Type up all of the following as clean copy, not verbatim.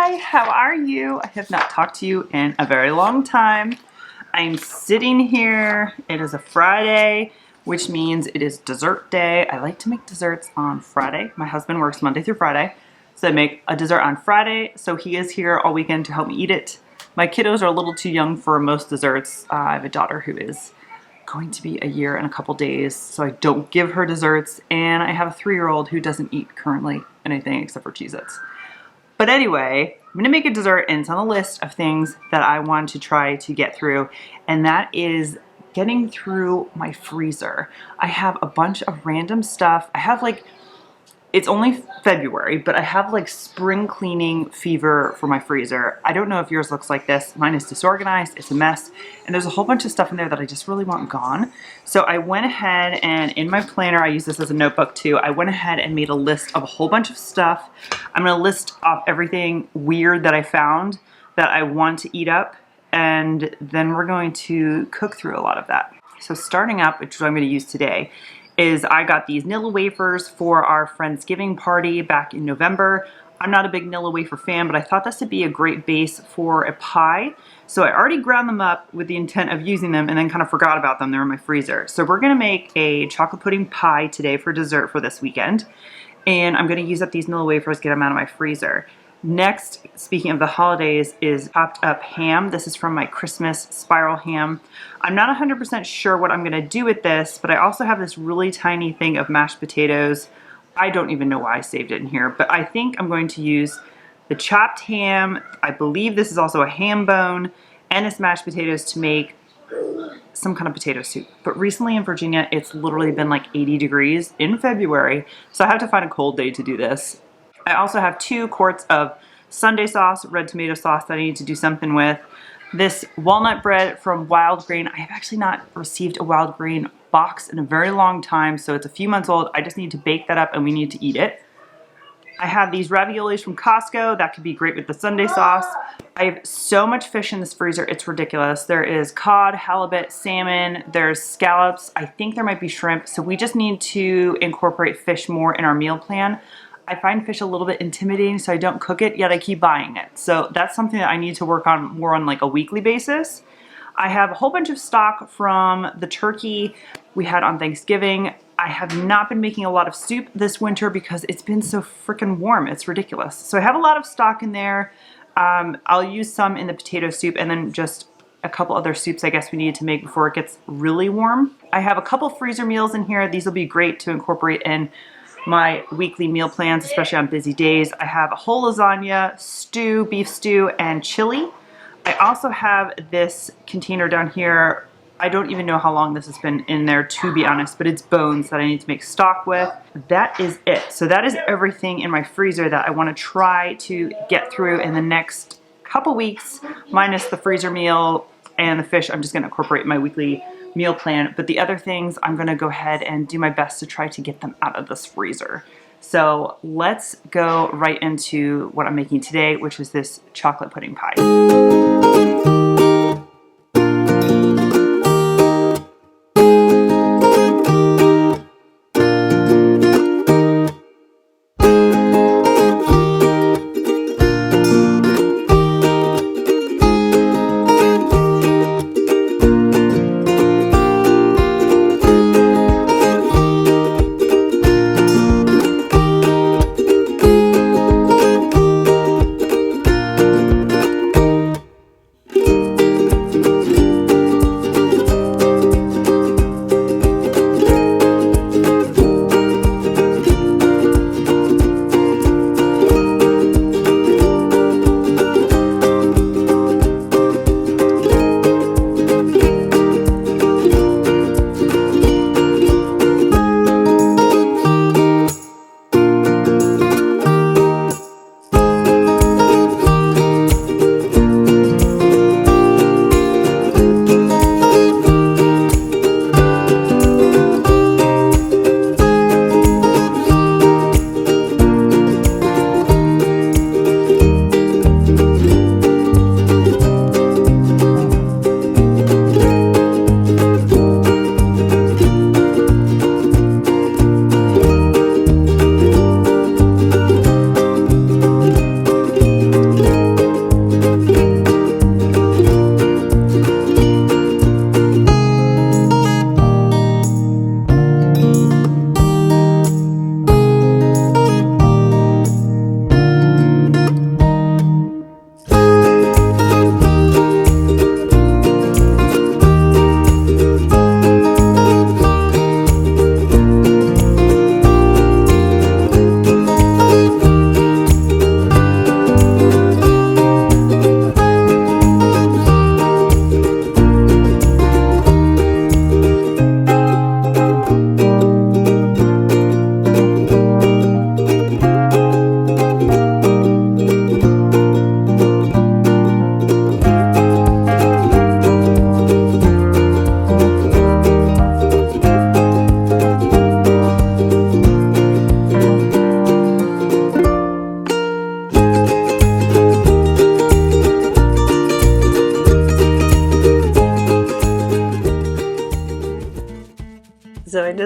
Hi, how are you? I have not talked to you in a very long time. I'm sitting here. It is a Friday, which means it is dessert day. I like to make desserts on Friday. My husband works Monday through Friday, so I make a dessert on Friday. So he is here all weekend to help me eat it. My kiddos are a little too young for most desserts. I have a daughter who is going to be a year in a couple days, so I don't give her desserts, and I have a 3-year-old who doesn't eat currently anything except for Cheez-Its. But anyway, I'm gonna make a dessert, and it's on the list of things that I want to try to get through, and that is getting through my freezer. I have a bunch of random stuff. I have it's only February, but I have like spring cleaning fever for my freezer. I don't know if yours looks like this. Mine is disorganized, it's a mess, and there's a whole bunch of stuff in there that I just really want gone. So I went ahead and in my planner, I use this as a notebook too, I went ahead and made a list of a whole bunch of stuff. I'm gonna list off everything weird that I found that I want to eat up, and then we're going to cook through a lot of that. So starting up, which is what I'm gonna use today, is I got these Nilla Wafers for our Friendsgiving party back in November. I'm not a big Nilla Wafer fan, but I thought this would be a great base for a pie. So I already ground them up with the intent of using them and then kind of forgot about them. They're in my freezer. So we're gonna make a chocolate pudding pie today for dessert for this weekend. And I'm gonna use up these Nilla Wafers, get them out of my freezer. Next, speaking of the holidays, is chopped up ham. This is from my Christmas spiral ham. I'm not 100% sure what I'm gonna do with this, but I also have this really tiny thing of mashed potatoes. I don't even know why I saved it in here, but I think I'm going to use the chopped ham. I believe this is also a ham bone, and it's mashed potatoes to make some kind of potato soup. But recently in Virginia, it's literally been like 80 degrees in February, so I have to find a cold day to do this. I also have 2 quarts of Sunday sauce, red tomato sauce that I need to do something with. This walnut bread from Wild Grain. I have actually not received a Wild Grain box in a very long time, so it's a few months old. I just need to bake that up and we need to eat it. I have these raviolis from Costco. That could be great with the Sunday sauce. I have so much fish in this freezer, it's ridiculous. There is cod, halibut, salmon, there's scallops. I think there might be shrimp, so we just need to incorporate fish more in our meal plan. I find fish a little bit intimidating, so I don't cook it, yet I keep buying it. So that's something that I need to work on more on like a weekly basis. I have a whole bunch of stock from the turkey we had on Thanksgiving. I have not been making a lot of soup this winter because it's been so freaking warm. It's ridiculous. So I have a lot of stock in there. I'll use some in the potato soup and then just a couple other soups I guess we need to make before it gets really warm. I have a couple freezer meals in here. These will be great to incorporate in my weekly meal plans, especially on busy days. I have a whole lasagna, stew, beef stew, and chili. I also have this container down here. I don't even know how long this has been in there, to be honest, but it's bones that I need to make stock with. That is it. So that is everything in my freezer that I want to try to get through in the next couple weeks, minus the freezer meal and the fish. I'm just going to incorporate in my weekly meal plan, but the other things I'm gonna go ahead and do my best to try to get them out of this freezer. So let's go right into what I'm making today, which is this chocolate pudding pie.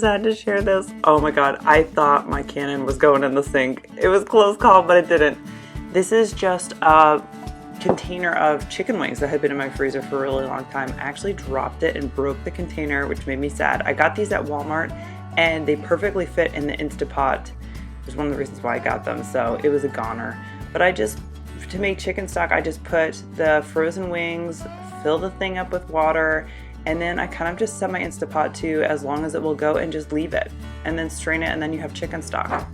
just had to share this. Oh my god, I thought my cannon was going in the sink. It was a close call, but it didn't. This is just a container of chicken wings that had been in my freezer for a really long time. I actually dropped it and broke the container, which made me sad. I got these at Walmart and they perfectly fit in the Instapot. It was one of the reasons why I got them, so it was a goner. But to make chicken stock, I just put the frozen wings, fill the thing up with water, and then I kind of just set my Instapot to as long as it will go and just leave it. And then strain it, and then you have chicken stock.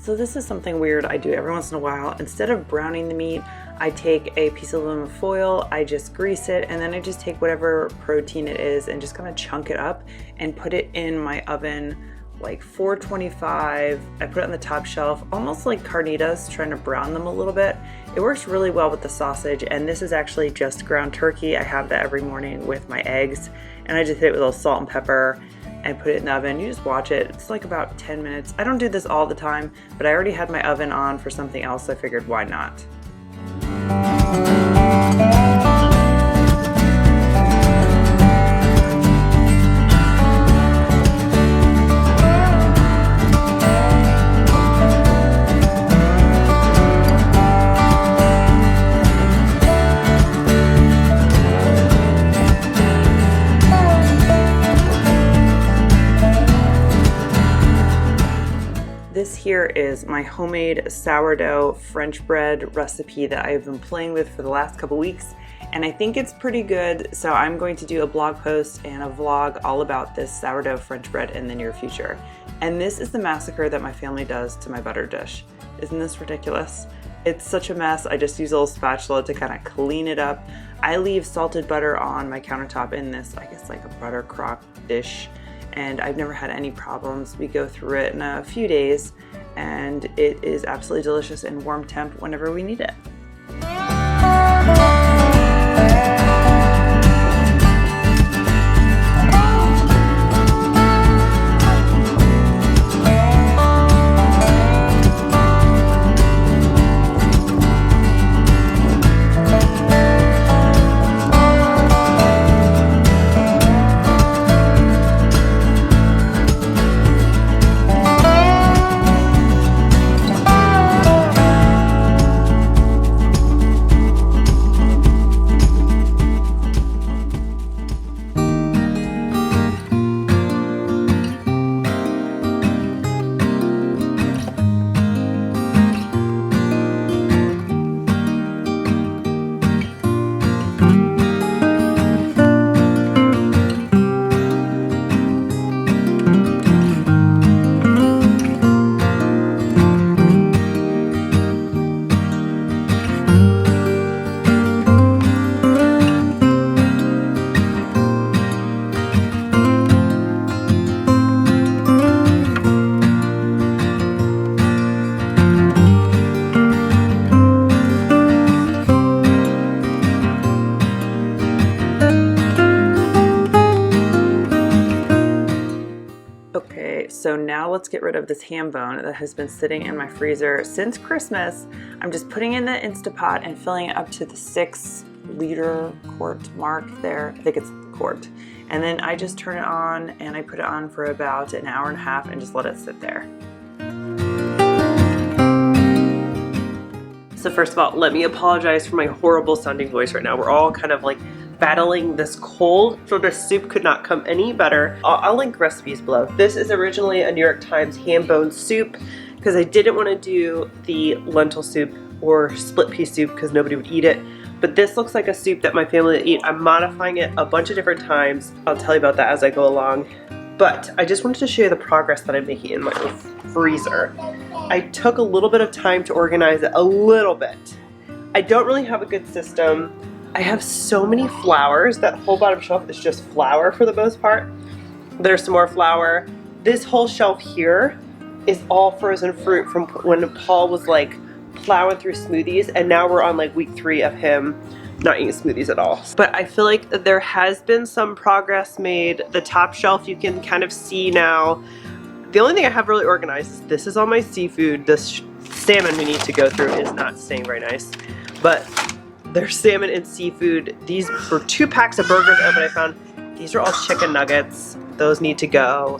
So this is something weird I do every once in a while. Instead of browning the meat, I take a piece of aluminum foil, I just grease it, and then I just take whatever protein it is and just kind of chunk it up and put it in my oven, like 425. I put it on the top shelf, almost like carnitas, trying to brown them a little bit. It works really well with the sausage, and this is actually just ground turkey. I have that every morning with my eggs, and I just hit it with a little salt and pepper and put it in the oven. You just watch it. It's like about 10 minutes. I don't do this all the time, but I already had my oven on for something else. So I figured, why not? This here is my homemade sourdough French bread recipe that I've been playing with for the last couple weeks, and I think it's pretty good, so I'm going to do a blog post and a vlog all about this sourdough French bread in the near future. And this is the massacre that my family does to my butter dish. Isn't this ridiculous? It's such a mess. I just use a little spatula to kind of clean it up. I leave salted butter on my countertop in this, I guess like a butter crock dish, and I've never had any problems. We go through it in a few days, and it is absolutely delicious and warm temp whenever we need it. So now let's get rid of this ham bone that has been sitting in my freezer since Christmas. I'm just putting in the Instapot and filling it up to the 6-liter quart mark there. I think it's quart. And then I just turn it on and I put it on for about an hour and a half and just let it sit there. So first of all, let me apologize for my horrible sounding voice right now. We're all kind of like battling this cold, so this soup could not come any better. I'll link recipes below. This is originally a New York Times ham bone soup because I didn't want to do the lentil soup or split pea soup because nobody would eat it. But this looks like a soup that my family would eat. I'm modifying it a bunch of different times. I'll tell you about that as I go along. But I just wanted to show you the progress that I'm making in my freezer. I took a little bit of time to organize it a little bit. I don't really have a good system. I have so many flowers. That whole bottom shelf is just flour for the most part. There's some more flour. This whole shelf here is all frozen fruit from when Paul was like plowing through smoothies, and now we're on like week 3 of him not eating smoothies at all. But I feel like there has been some progress made. The top shelf you can kind of see now. The only thing I have really organized is this is all my seafood. This salmon we need to go through is not staying very nice, but there's salmon and seafood. These were 2 packs of burgers open I found. These are all chicken nuggets. Those need to go.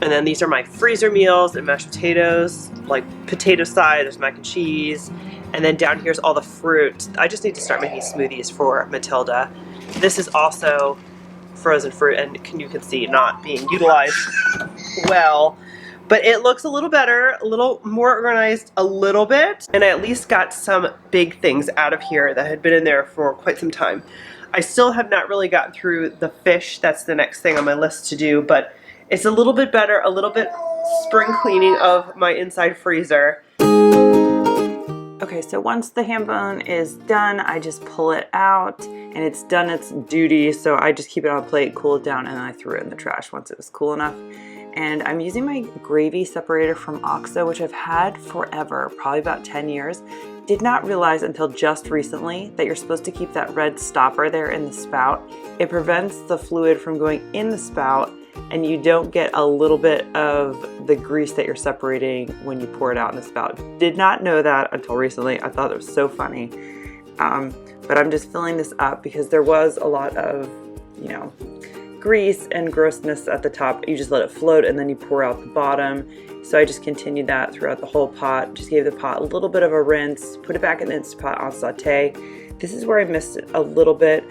And then these are my freezer meals and mashed potatoes, like potato side, there's mac and cheese. And then down here's all the fruit. I just need to start making smoothies for Matilda. This is also frozen fruit, and you can see not being utilized well. But it looks a little better, a little more organized a little bit. And I at least got some big things out of here that had been in there for quite some time. I still have not really gotten through the fish. That's the next thing on my list to do, but it's a little bit better, a little bit spring cleaning of my inside freezer. Okay, so once the ham bone is done, I just pull it out and it's done its duty. So I just keep it on a plate, cool it down, and then I threw it in the trash once it was cool enough. And I'm using my gravy separator from OXO, which I've had forever, probably about 10 years. Did not realize until just recently that you're supposed to keep that red stopper there in the spout. It prevents the fluid from going in the spout, and you don't get a little bit of the grease that you're separating when you pour it out in the spout. Did not know that until recently. I thought it was so funny. But I'm just filling this up because there was a lot of, you know, grease and grossness at the top. You just let it float and then you pour out the bottom. So I just continued that throughout the whole pot. Just gave the pot a little bit of a rinse, put it back in the Instant Pot on saute. This is where I missed it a little bit.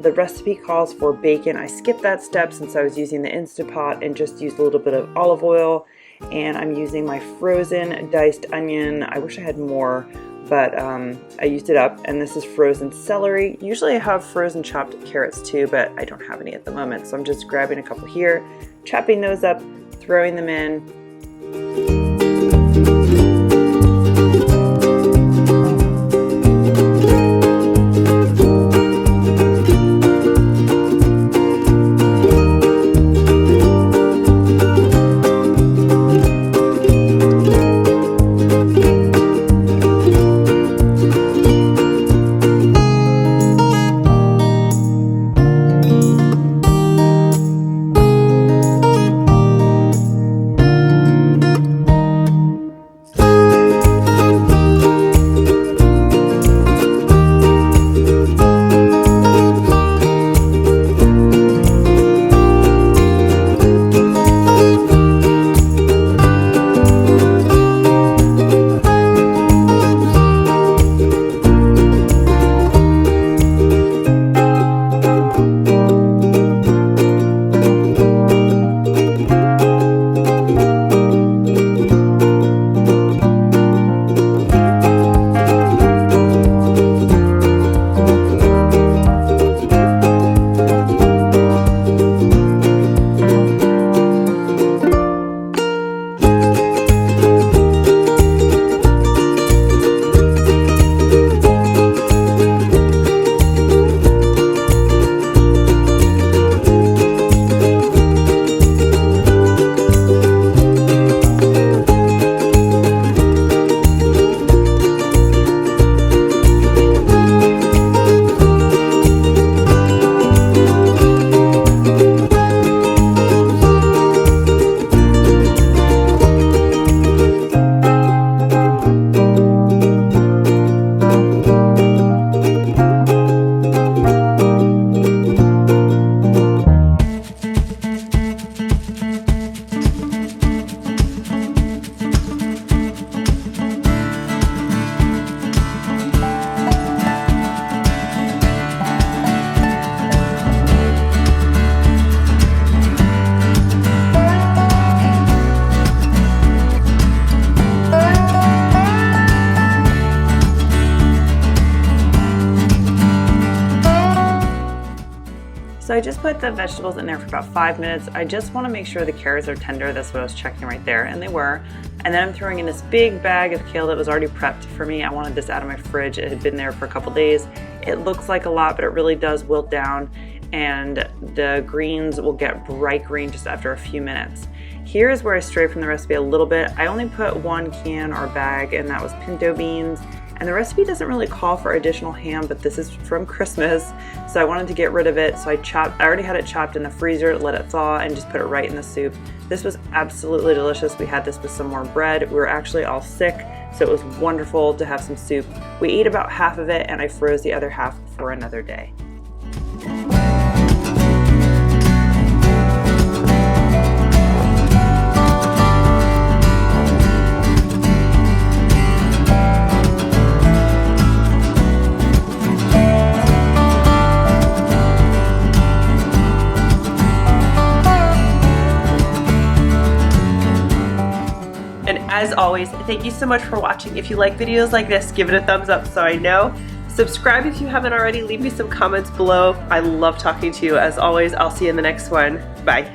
The recipe calls for bacon. I skipped that step since I was using the Instant Pot and just used a little bit of olive oil. And I'm using my frozen diced onion. I wish I had more, but I used it up. And this is frozen celery. Usually I have frozen chopped carrots too, but I don't have any at the moment. So I'm just grabbing a couple here, chopping those up, throwing them in. So I just put the vegetables in there for about 5 minutes. I just want to make sure the carrots are tender. That's what I was checking right there, and they were. And then I'm throwing in this big bag of kale that was already prepped for me. I wanted this out of my fridge. It had been there for a couple days. It looks like a lot, but it really does wilt down. and the greens will get bright green just after a few minutes. Here's where I stray from the recipe a little bit. I only put 1 can or bag, and that was pinto beans. And the recipe doesn't really call for additional ham, but this is from Christmas, so I wanted to get rid of it. So I already had it chopped in the freezer, let it thaw, and just put it right in the soup. This was absolutely delicious. We had this with some more bread. We were actually all sick, so it was wonderful to have some soup. We ate about half of it, and I froze the other half for another day. As always, thank you so much for watching. If you like videos like this, give it a thumbs up so I know. Subscribe if you haven't already. Leave me some comments below. I love talking to you. As always, I'll see you in the next one. Bye.